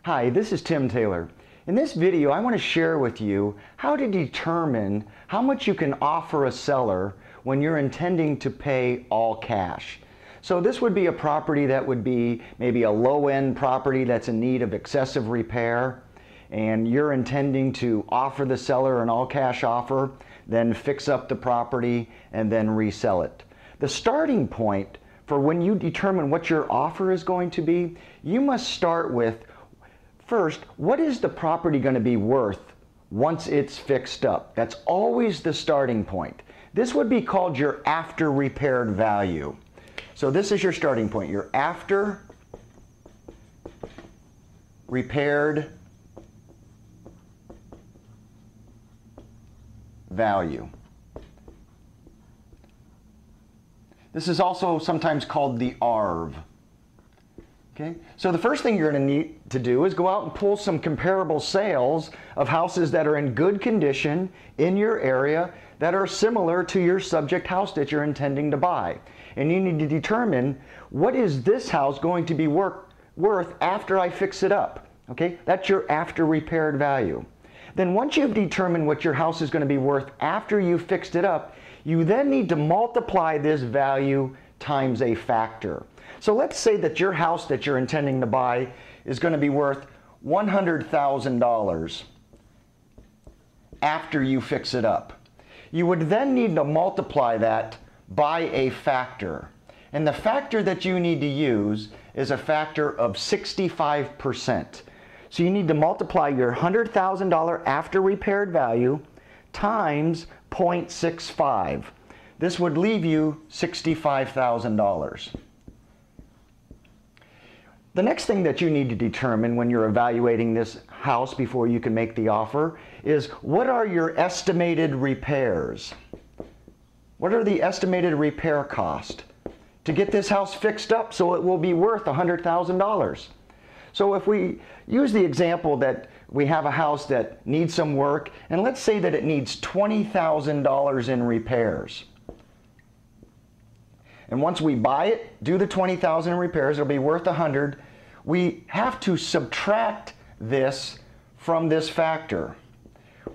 Hi, this is Tim Taylor. In this video, I want to share with you how to determine how much you can offer a seller when you're intending to pay all cash. So this would be a property that would be maybe a low-end property that's in need of excessive repair, and you're intending to offer the seller an all-cash offer, then fix up the property and then resell it. The starting point for when you determine what your offer is going to be, you must start with, first, what is the property going to be worth once it's fixed up? That's always the starting point. This would be called your after repaired value. So this is your starting point, your after repaired value. This is also sometimes called the ARV. Okay? So the first thing you're going to need to do is go out and pull some comparable sales of houses that are in good condition in your area that are similar to your subject house that you're intending to buy. And you need to determine, what is this house going to be worth after I fix it up? Okay? That's your after repaired value. Then once you've determined what your house is going to be worth after you've fixed it up, you then need to multiply this value times a factor. So let's say that your house that you're intending to buy is going to be worth $100,000 after you fix it up. You would then need to multiply that by a factor. And the factor that you need to use is a factor of 65%. So you need to multiply your $100,000 after repaired value times 0.65. This would leave you $65,000. The next thing that you need to determine when you're evaluating this house before you can make the offer is, what are your estimated repairs? What are the estimated repair costs to get this house fixed up so it will be worth $100,000? So if we use the example that we have a house that needs some work, and let's say that it needs $20,000 in repairs. And once we buy it, do the $20,000 in repairs, it'll be worth $100,000. We have to subtract this from this factor,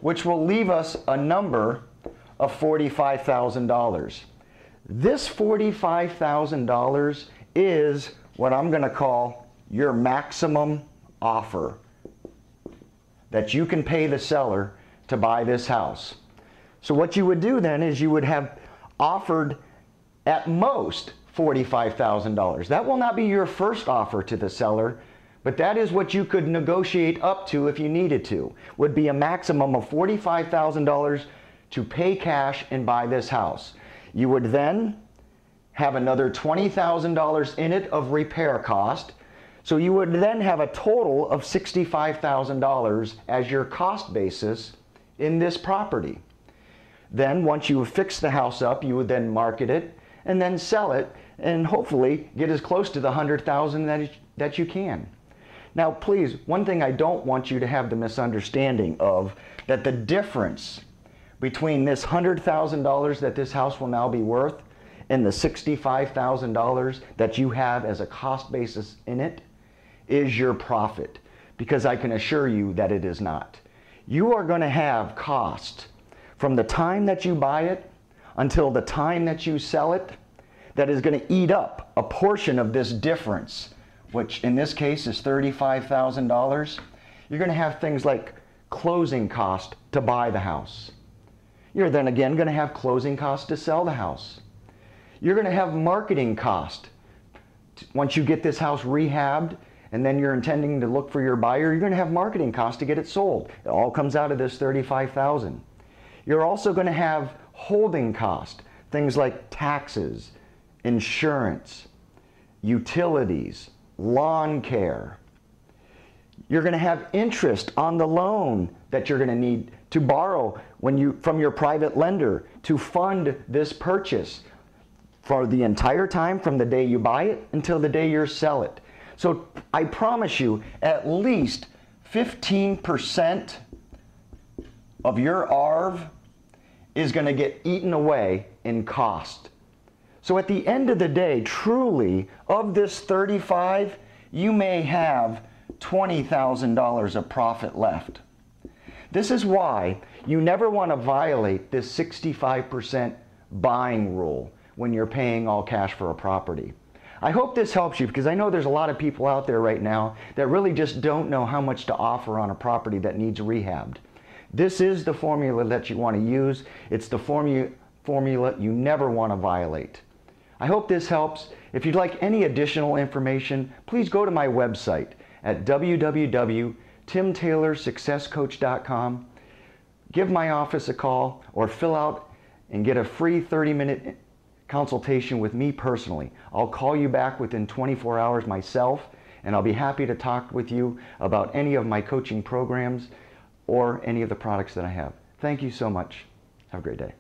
which will leave us a number of $45,000. This $45,000 is what I'm going to call your maximum offer that you can pay the seller to buy this house. So what you would do then is you would have offered at most $45,000. That will not be your first offer to the seller, but that is what you could negotiate up to if you needed to. Would be a maximum of $45,000 to pay cash and buy this house. You would then have another $20,000 in it of repair cost. So you would then have a total of $65,000 as your cost basis in this property. Then once you fix the house up, you would then market it and then sell it and hopefully get as close to the $100,000 that you can. Now please, one thing I don't want you to have the misunderstanding of, that the difference between this $100,000 that this house will now be worth and the $65,000 that you have as a cost basis in it is your profit, because I can assure you that it is not. You are going to have cost from the time that you buy it until the time that you sell it that is going to eat up a portion of this difference, which in this case is $35,000. You're going to have things like closing cost to buy the house. You're then again going to have closing costs to sell the house. You're going to have marketing cost. Once you get this house rehabbed and then you're intending to look for your buyer, you're going to have marketing costs to get it sold. It all comes out of this $35,000. You're also going to have holding cost, things like taxes, insurance, utilities, lawn care. You're going to have interest on the loan that you're going to need to borrow from your private lender to fund this purchase for the entire time from the day you buy it until the day you sell it. So I promise you, at least 15% of your ARV is going to get eaten away in cost. So at the end of the day, truly, of this 35, you may have $20,000 of profit left. This is why you never want to violate this 65% buying rule when you're paying all cash for a property. I hope this helps you, because I know there's a lot of people out there right now that really just don't know how much to offer on a property that needs rehabbed. This is the formula that you want to use. It's the formula you never want to violate. I hope this helps. If you'd like any additional information, please go to my website at www.timtaylorsuccesscoach.com. Give my office a call or fill out and get a free 30-minute consultation with me personally. I'll call you back within 24 hours myself, and I'll be happy to talk with you about any of my coaching programs or any of the products that I have. Thank you so much. Have a great day.